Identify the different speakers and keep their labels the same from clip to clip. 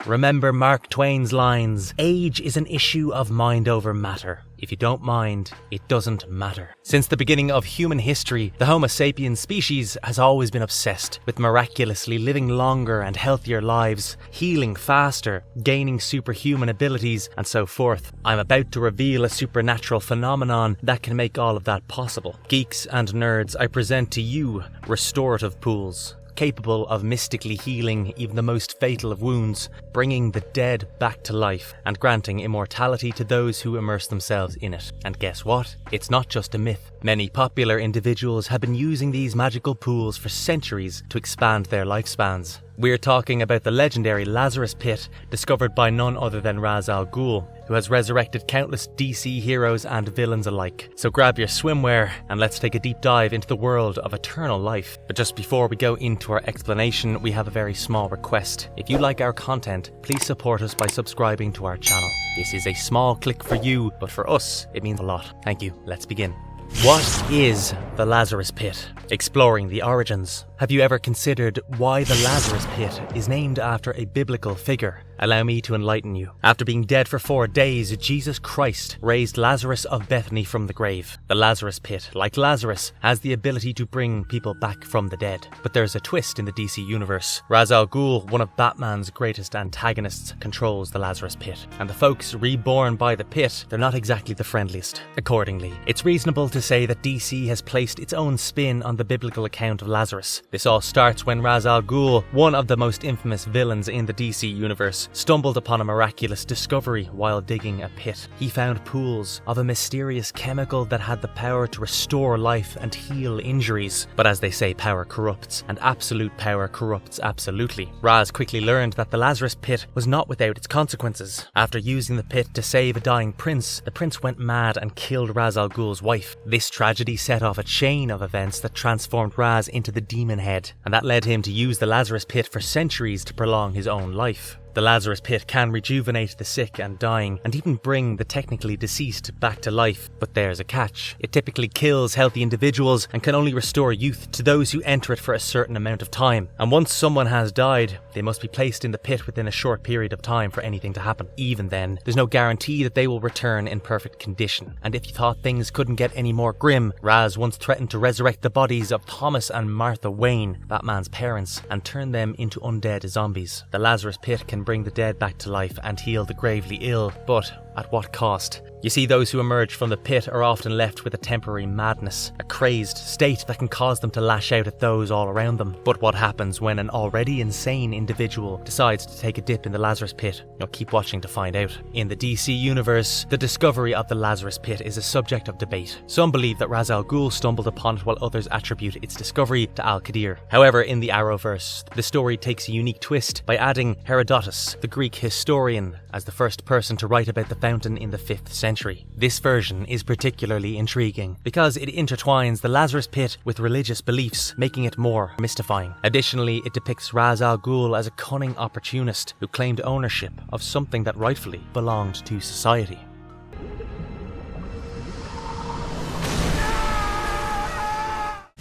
Speaker 1: Remember Mark Twain's lines, "Age is an issue of mind over matter. If you don't mind, it doesn't matter." Since the beginning of human history, the Homo sapiens species has always been obsessed with miraculously living longer and healthier lives, healing faster, gaining superhuman abilities, and so forth. I'm about to reveal a supernatural phenomenon that can make all of that possible. Geeks and nerds, I present to you restorative pools, capable of mystically healing even the most fatal of wounds, bringing the dead back to life, and granting immortality to those who immerse themselves in it. And guess what? It's not just a myth. Many popular individuals have been using these magical pools for centuries to expand their lifespans. We're talking about the legendary Lazarus Pit, discovered by none other than Ra's al Ghul, who has resurrected countless DC heroes and villains alike. So grab your swimwear and let's take a deep dive into the world of eternal life. But just before we go into our explanation, we have a very small request. If you like our content, please support us by subscribing to our channel. This is a small click for you, but for us, it means a lot. Thank you. Let's begin. What is the Lazarus Pit? Exploring the origins. Have you ever considered why the Lazarus Pit is named after a biblical figure? Allow me to enlighten you. After being dead for 4 days, Jesus Christ raised Lazarus of Bethany from the grave. The Lazarus Pit, like Lazarus, has the ability to bring people back from the dead. But there's a twist in the DC universe. Ra's al Ghul, one of Batman's greatest antagonists, controls the Lazarus Pit. And the folks reborn by the pit, they're not exactly the friendliest. Accordingly, it's reasonable to say that DC has placed its own spin on the biblical account of Lazarus. This all starts when Ra's al Ghul, one of the most infamous villains in the DC universe, stumbled upon a miraculous discovery while digging a pit. He found pools of a mysterious chemical that had the power to restore life and heal injuries. But as they say, power corrupts, and absolute power corrupts absolutely. Raz quickly learned that the Lazarus Pit was not without its consequences. After using the pit to save a dying prince, the prince went mad and killed Ra's al Ghul's wife. This tragedy set off a chain of events that transformed Raz into the demon head, and that led him to use the Lazarus Pit for centuries to prolong his own life. The Lazarus Pit can rejuvenate the sick and dying, and even bring the technically deceased back to life, but there's a catch. It typically kills healthy individuals and can only restore youth to those who enter it for a certain amount of time. And once someone has died, they must be placed in the pit within a short period of time for anything to happen. Even then, there's no guarantee that they will return in perfect condition. And if you thought things couldn't get any more grim, Raz once threatened to resurrect the bodies of Thomas and Martha Wayne, Batman's parents, and turn them into undead zombies. The Lazarus Pit can bring the dead back to life and heal the gravely ill, but at what cost? You see, those who emerge from the pit are often left with a temporary madness, a crazed state that can cause them to lash out at those all around them. But what happens when an already insane individual decides to take a dip in the Lazarus Pit? You'll keep watching to find out. In the DC universe, the discovery of the Lazarus Pit is a subject of debate. Some believe that Ra's al Ghul stumbled upon it, while others attribute its discovery to Al-Qadir. However, in the Arrowverse, the story takes a unique twist by adding Herodotus, the Greek historian, as the first person to write about the fountain in the 5th century. This version is particularly intriguing because it intertwines the Lazarus Pit with religious beliefs, making it more mystifying. Additionally, it depicts Ra's al Ghul as a cunning opportunist who claimed ownership of something that rightfully belonged to society.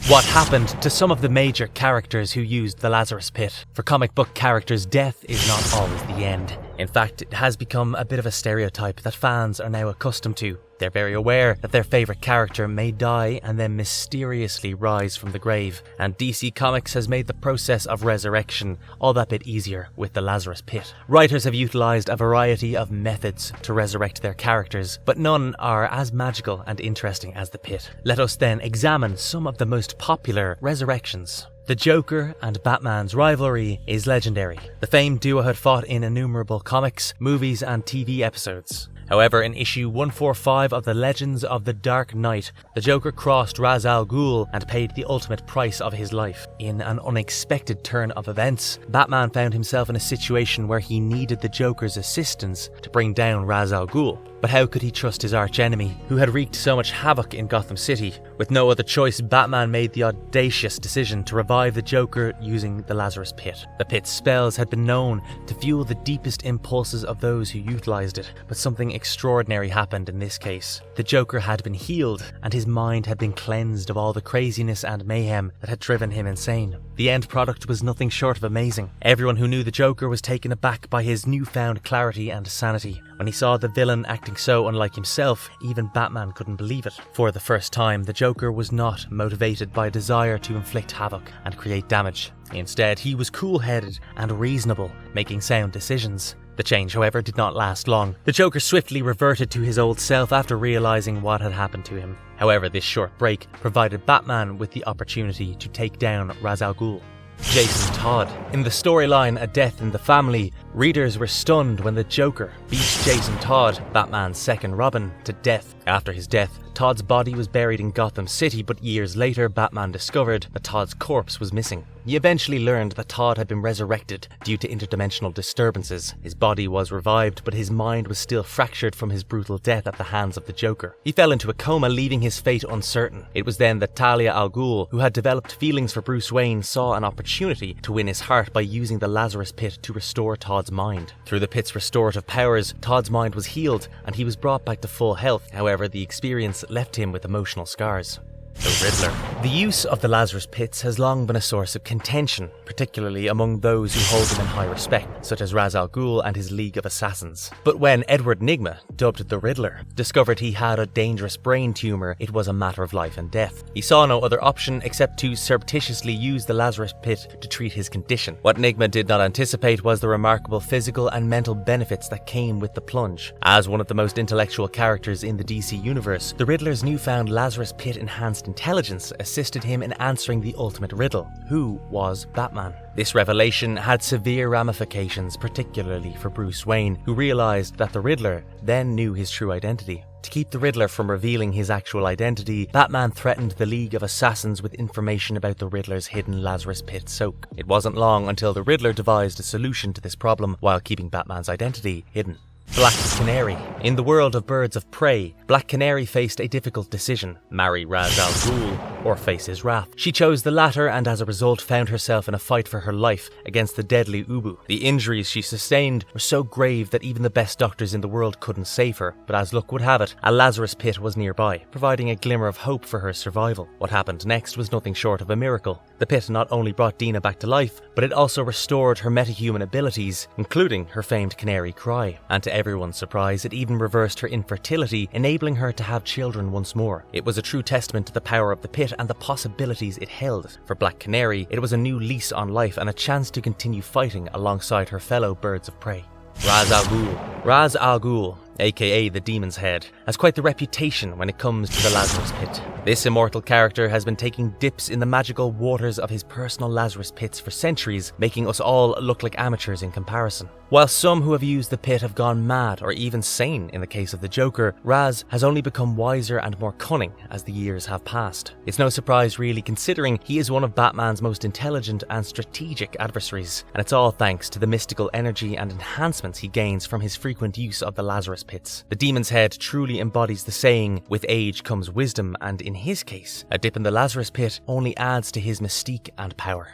Speaker 1: What happened to some of the major characters who used the Lazarus Pit? For comic book characters, death is not always the end. In fact, it has become a bit of a stereotype that fans are now accustomed to. They're very aware that their favourite character may die and then mysteriously rise from the grave, and DC Comics has made the process of resurrection all that bit easier with the Lazarus Pit. Writers have utilised a variety of methods to resurrect their characters, but none are as magical and interesting as the Pit. Let us then examine some of the most popular resurrections. The Joker and Batman's rivalry is legendary. The famed duo had fought in innumerable comics, movies and TV episodes. However, in issue 145 of the Legends of the Dark Knight, the Joker crossed Ra's al Ghul and paid the ultimate price of his life. In an unexpected turn of events, Batman found himself in a situation where he needed the Joker's assistance to bring down Ra's al Ghul. But how could he trust his archenemy, who had wreaked so much havoc in Gotham City? With no other choice, Batman made the audacious decision to revive the Joker using the Lazarus Pit. The pit's spells had been known to fuel the deepest impulses of those who utilized it, but something extraordinary happened in this case. The Joker had been healed, and his mind had been cleansed of all the craziness and mayhem that had driven him insane. The end product was nothing short of amazing. Everyone who knew the Joker was taken aback by his newfound clarity and sanity. When he saw the villain acting so unlike himself, even Batman couldn't believe it. For the first time, the Joker was not motivated by a desire to inflict havoc and create damage. Instead, he was cool-headed and reasonable, making sound decisions. The change, however, did not last long. The Joker swiftly reverted to his old self after realizing what had happened to him. However, this short break provided Batman with the opportunity to take down Ra's al Ghul. Jason Todd. In the storyline A Death in the Family, readers were stunned when the Joker beat Jason Todd, Batman's second Robin, to death. After his death, Todd's body was buried in Gotham City, but years later Batman discovered that Todd's corpse was missing. He eventually learned that Todd had been resurrected due to interdimensional disturbances. His body was revived, but his mind was still fractured from his brutal death at the hands of the Joker. He fell into a coma, leaving his fate uncertain. It was then that Talia al Ghul, who had developed feelings for Bruce Wayne, saw an opportunity to win his heart by using the Lazarus Pit to restore Todd's mind. Through the pit's restorative powers, Todd's mind was healed and he was brought back to full health. However, the experience left him with emotional scars. The Riddler. The use of the Lazarus Pits has long been a source of contention, particularly among those who hold them in high respect, such as Ra's al Ghul and his League of Assassins. But when Edward Nygma, dubbed the Riddler, discovered he had a dangerous brain tumour, it was a matter of life and death. He saw no other option except to surreptitiously use the Lazarus Pit to treat his condition. What Nygma did not anticipate was the remarkable physical and mental benefits that came with the plunge. As one of the most intellectual characters in the DC universe, the Riddler's newfound Lazarus Pit enhanced intelligence assisted him in answering the ultimate riddle: who was Batman? This revelation had severe ramifications, particularly for Bruce Wayne, who realized that the Riddler then knew his true identity. To keep the Riddler from revealing his actual identity, Batman threatened the League of Assassins with information about the Riddler's hidden Lazarus Pit soak. It wasn't long until the Riddler devised a solution to this problem while keeping Batman's identity hidden. Black Canary. In the world of Birds of Prey, Black Canary faced a difficult decision: marry Ra's al Ghul or face his wrath. She chose the latter and as a result found herself in a fight for her life against the deadly Ubu. The injuries she sustained were so grave that even the best doctors in the world couldn't save her, but as luck would have it, a Lazarus Pit was nearby, providing a glimmer of hope for her survival. What happened next was nothing short of a miracle. The pit not only brought Dina back to life, but it also restored her metahuman abilities, including her famed canary cry. And to everyone's surprise, it even reversed her infertility, enabling her to have children once more. It was a true testament to the power of the pit and the possibilities it held. For Black Canary, it was a new lease on life and a chance to continue fighting alongside her fellow birds of prey. Ra's al Ghul. Ra's al Ghul, aka the Demon's Head, has quite the reputation when it comes to the Lazarus Pit. This immortal character has been taking dips in the magical waters of his personal Lazarus Pits for centuries, making us all look like amateurs in comparison. While some who have used the pit have gone mad or even sane in the case of the Joker, Raz has only become wiser and more cunning as the years have passed. It's no surprise really, considering he is one of Batman's most intelligent and strategic adversaries, and it's all thanks to the mystical energy and enhancements he gains from his frequent use of the Lazarus Pits. The Demon's Head truly embodies the saying, "With age comes wisdom," and in his case, a dip in the Lazarus Pit only adds to his mystique and power.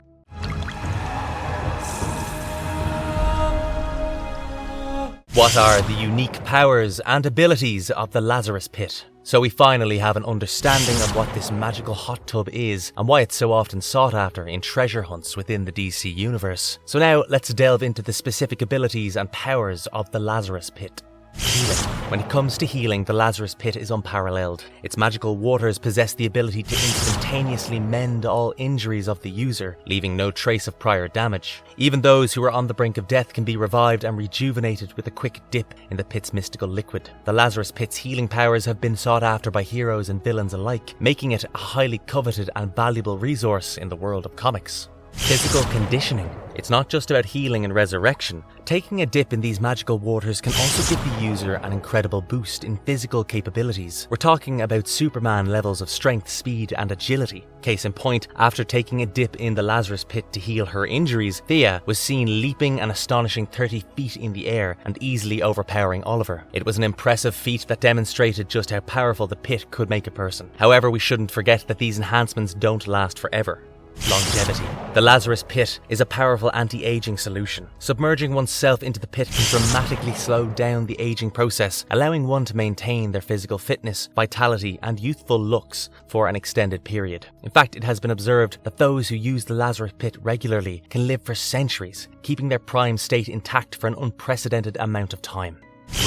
Speaker 1: What are the unique powers and abilities of the Lazarus Pit? So we finally have an understanding of what this magical hot tub is and why it's so often sought after in treasure hunts within the DC universe. So now let's delve into the specific abilities and powers of the Lazarus Pit. Healing. When it comes to healing, the Lazarus Pit is unparalleled. Its magical waters possess the ability to instantaneously mend all injuries of the user, leaving no trace of prior damage. Even those who are on the brink of death can be revived and rejuvenated with a quick dip in the pit's mystical liquid. The Lazarus Pit's healing powers have been sought after by heroes and villains alike, making it a highly coveted and valuable resource in the world of comics. Physical conditioning. It's not just about healing and resurrection. Taking a dip in these magical waters can also give the user an incredible boost in physical capabilities. We're talking about Superman levels of strength, speed, and agility. Case in point, after taking a dip in the Lazarus pit to heal her injuries, Thea was seen leaping an astonishing 30 feet in the air and easily overpowering Oliver. It was an impressive feat that demonstrated just how powerful the pit could make a person. However, we shouldn't forget that these enhancements don't last forever. Longevity. The Lazarus pit is a powerful anti-aging solution. Submerging oneself into the pit can dramatically slow down the aging process, allowing one to maintain their physical fitness, vitality, and youthful looks for an extended period. In fact, it has been observed that those who use the Lazarus pit regularly can live for centuries, keeping their prime state intact for an unprecedented amount of time.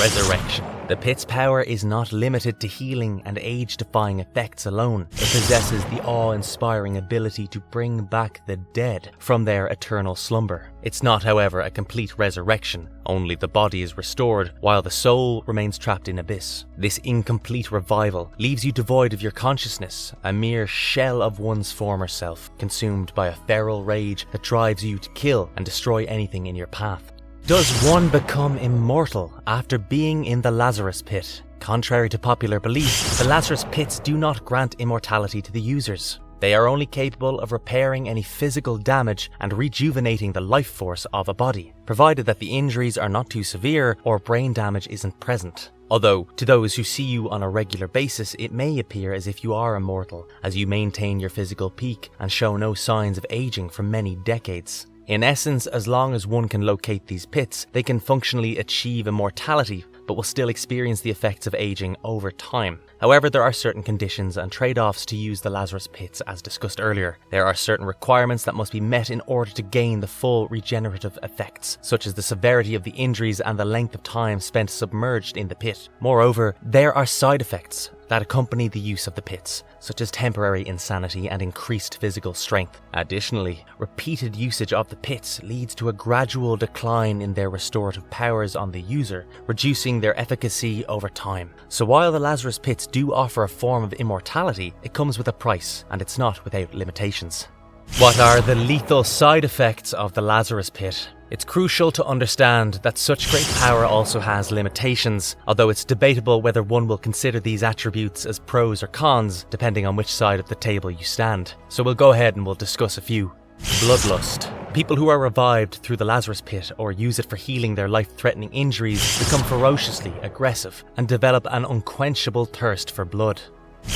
Speaker 1: Resurrection. The pit's power is not limited to healing and age-defying effects alone. It possesses the awe-inspiring ability to bring back the dead from their eternal slumber. It's not, however, a complete resurrection. Only the body is restored, while the soul remains trapped in abyss. This incomplete revival leaves you devoid of your consciousness, a mere shell of one's former self, consumed by a feral rage that drives you to kill and destroy anything in your path. Does one become immortal after being in the Lazarus pit? Contrary to popular belief, the Lazarus pits do not grant immortality to the users. They are only capable of repairing any physical damage and rejuvenating the life force of a body, provided that the injuries are not too severe or brain damage isn't present. Although, to those who see you on a regular basis, it may appear as if you are immortal, as you maintain your physical peak and show no signs of aging for many decades. In essence, as long as one can locate these pits, they can functionally achieve immortality, but will still experience the effects of aging over time. However, there are certain conditions and trade-offs to use the Lazarus pits as discussed earlier. There are certain requirements that must be met in order to gain the full regenerative effects, such as the severity of the injuries and the length of time spent submerged in the pit. Moreover, there are side effects that accompany the use of the pits, such as temporary insanity and increased physical strength. Additionally, repeated usage of the pits leads to a gradual decline in their restorative powers on the user, reducing their efficacy over time. So while the Lazarus pits do offer a form of immortality, it comes with a price, and it's not without limitations. What are the lethal side effects of the Lazarus pit? It's crucial to understand that such great power also has limitations, although it's debatable whether one will consider these attributes as pros or cons, depending on which side of the table you stand. So we'll go ahead and we'll discuss a few. Bloodlust. People who are revived through the Lazarus pit or use it for healing their life-threatening injuries become ferociously aggressive and develop an unquenchable thirst for blood.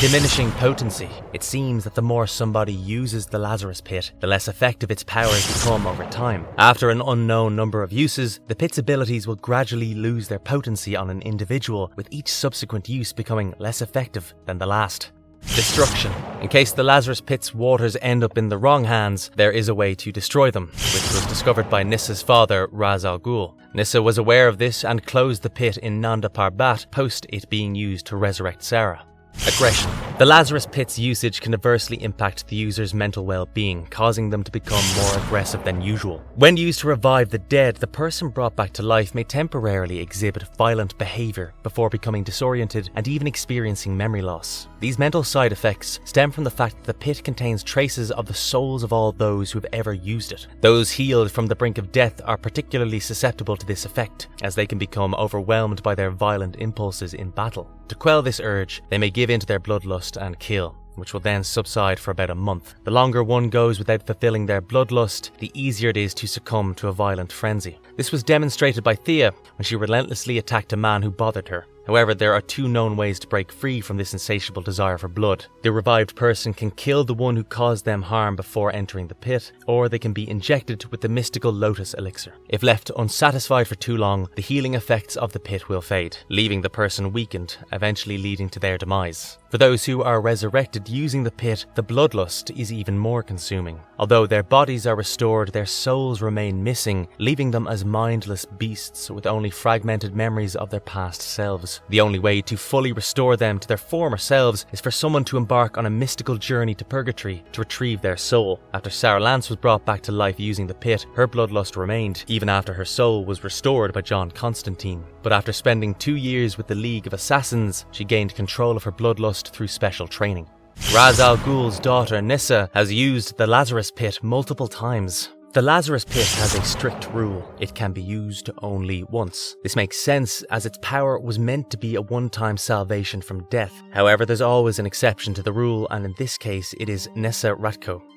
Speaker 1: Diminishing potency. It seems that the more somebody uses the Lazarus pit, the less effective its powers become over time. After an unknown number of uses, the pit's abilities will gradually lose their potency on an individual, with each subsequent use becoming less effective than the last. Destruction. In case the Lazarus pit's waters end up in the wrong hands, there is a way to destroy them, which was discovered by Nyssa's father, Nyssa al Ghul. Nyssa was aware of this and closed the pit in Nanda Parbat post it being used to resurrect Sarah. Aggression. The Lazarus pit's usage can adversely impact the user's mental well-being, causing them to become more aggressive than usual. When used to revive the dead, the person brought back to life may temporarily exhibit violent behaviour before becoming disoriented and even experiencing memory loss. These mental side effects stem from the fact that the pit contains traces of the souls of all those who have ever used it. Those healed from the brink of death are particularly susceptible to this effect, as they can become overwhelmed by their violent impulses in battle. To quell this urge, they may give in to their bloodlust and kill, which will then subside for about a month. The longer one goes without fulfilling their bloodlust, the easier it is to succumb to a violent frenzy. This was demonstrated by Thea when she relentlessly attacked a man who bothered her. However, there are two known ways to break free from this insatiable desire for blood. The revived person can kill the one who caused them harm before entering the pit, or they can be injected with the mystical lotus elixir. If left unsatisfied for too long, the healing effects of the pit will fade, leaving the person weakened, eventually leading to their demise. For those who are resurrected using the pit, the bloodlust is even more consuming. Although their bodies are restored, their souls remain missing, leaving them as mindless beasts with only fragmented memories of their past selves. The only way to fully restore them to their former selves is for someone to embark on a mystical journey to purgatory to retrieve their soul. After Sarah Lance was brought back to life using the pit, her bloodlust remained, even after her soul was restored by John Constantine. But after spending 2 years with the League of Assassins, she gained control of her bloodlust through special training. Ra's al Ghul's daughter Nyssa has used the Lazarus pit multiple times. The Lazarus pit has a strict rule. It can be used only once. This makes sense as its power was meant to be a one-time salvation from death. However, there's always an exception to the rule, and in this case it is Nezha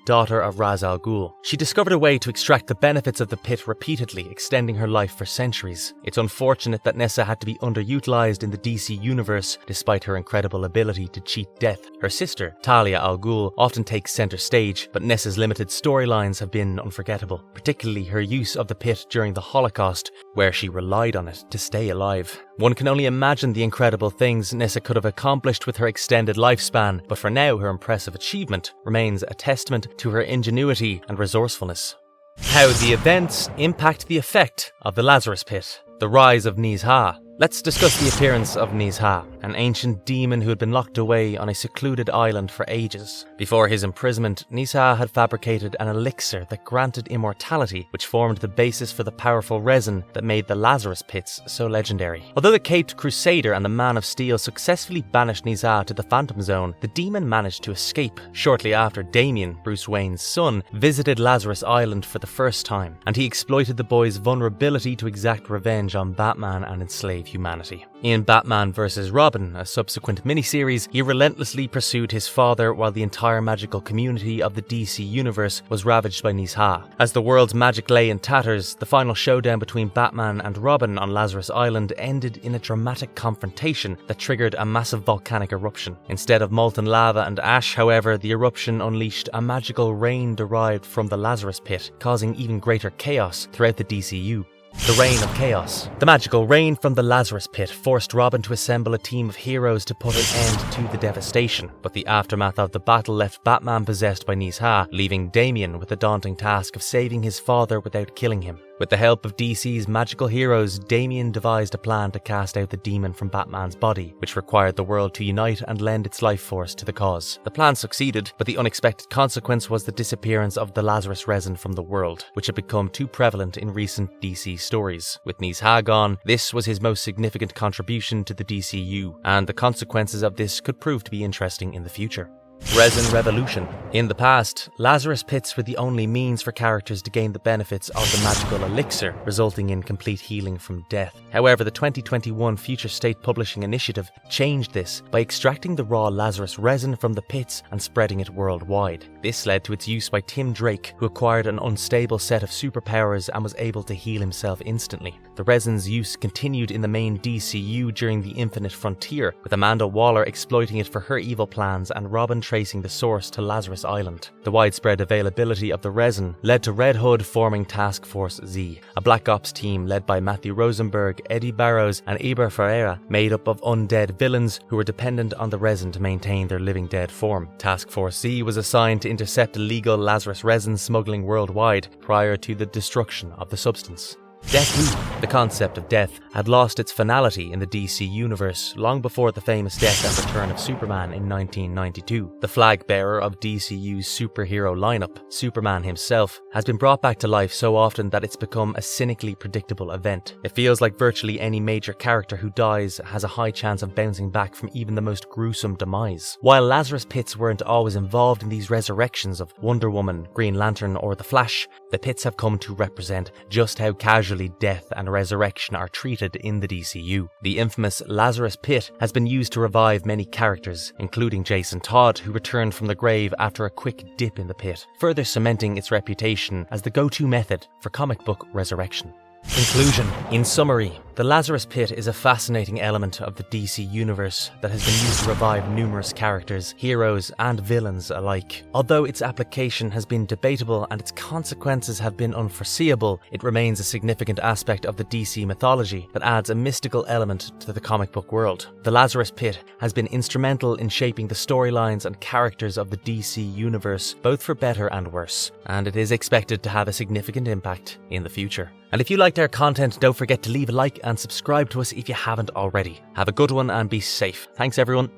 Speaker 1: daughter of Ra's al Ghul. She discovered a way to extract the benefits of the pit repeatedly, extending her life for centuries. It's unfortunate that Nezha had to be underutilized in the DC universe despite her incredible ability to cheat death. Her sister, Talia al Ghul, often takes center stage, but Nezha's limited storylines have been unforgettable, particularly her use of the pit during the Holocaust, where she relied on it to stay alive. One can only imagine the incredible things Nezha could have accomplished with her extended lifespan, but for now her impressive achievement remains a testament to her ingenuity and resourcefulness. How the events impact the effect of the Lazarus pit. The rise of Nezha. Let's discuss the appearance of Nezha, an ancient demon who had been locked away on a secluded island for ages. Before his imprisonment, Nezha had fabricated an elixir that granted immortality, which formed the basis for the powerful resin that made the Lazarus pits so legendary. Although the Caped Crusader and the Man of Steel successfully banished Nezha to the Phantom Zone, the demon managed to escape shortly after Damien, Bruce Wayne's son, visited Lazarus Island for the first time, and he exploited the boy's vulnerability to exact revenge on Batman and enslave humanity. In Batman vs. Robin, a subsequent miniseries, he relentlessly pursued his father while the entire magical community of the DC universe was ravaged by Nezha. As the world's magic lay in tatters, the final showdown between Batman and Robin on Lazarus Island ended in a dramatic confrontation that triggered a massive volcanic eruption. Instead of molten lava and ash, however, the eruption unleashed a magical rain derived from the Lazarus pit, causing even greater chaos throughout the DCU. The Reign of Chaos. The magical rain from the Lazarus pit forced Robin to assemble a team of heroes to put an end to the devastation, but the aftermath of the battle left Batman possessed by Nezha, leaving Damien with the daunting task of saving his father without killing him. With the help of DC's magical heroes, Damien devised a plan to cast out the demon from Batman's body, which required the world to unite and lend its life force to the cause. The plan succeeded, but the unexpected consequence was the disappearance of the Lazarus resin from the world, which had become too prevalent in recent DC stories. With Nezha gone, this was his most significant contribution to the DCU, and the consequences of this could prove to be interesting in the future. Resin Revolution. In the past, Lazarus pits were the only means for characters to gain the benefits of the magical elixir, resulting in complete healing from death. However, the 2021 Future State Publishing Initiative changed this by extracting the raw Lazarus resin from the pits and spreading it worldwide. This led to its use by Tim Drake, who acquired an unstable set of superpowers and was able to heal himself instantly. The resin's use continued in the main DCU during the Infinite Frontier, with Amanda Waller exploiting it for her evil plans and Robin tracing the source to Lazarus Island. The widespread availability of the resin led to Red Hood forming Task Force Z, a Black Ops team led by Matthew Rosenberg, Eddie Barrows and Iber Ferreira, made up of undead villains who were dependent on the resin to maintain their living dead form. Task Force Z was assigned to intercept illegal Lazarus resin smuggling worldwide prior to the destruction of the substance. Death Loop. The concept of death had lost its finality in the DC universe long before the famous death and return of Superman in 1992. The flag bearer of DCU's superhero lineup, Superman himself, has been brought back to life so often that it's become a cynically predictable event. It feels like virtually any major character who dies has a high chance of bouncing back from even the most gruesome demise. While Lazarus pits weren't always involved in these resurrections of Wonder Woman, Green Lantern or The Flash, the pits have come to represent just how casually death and resurrection are treated in the DCU. The infamous Lazarus pit has been used to revive many characters, including Jason Todd, who returned from the grave after a quick dip in the pit, further cementing its reputation as the go-to method for comic book resurrection. Conclusion. In summary, the Lazarus pit is a fascinating element of the DC universe that has been used to revive numerous characters, heroes and villains alike. Although its application has been debatable and its consequences have been unforeseeable, it remains a significant aspect of the DC mythology that adds a mystical element to the comic book world. The Lazarus pit has been instrumental in shaping the storylines and characters of the DC universe, both for better and worse, and it is expected to have a significant impact in the future. And if you liked our content, don't forget to leave a like and subscribe to us if you haven't already. Have a good one and be safe. Thanks everyone.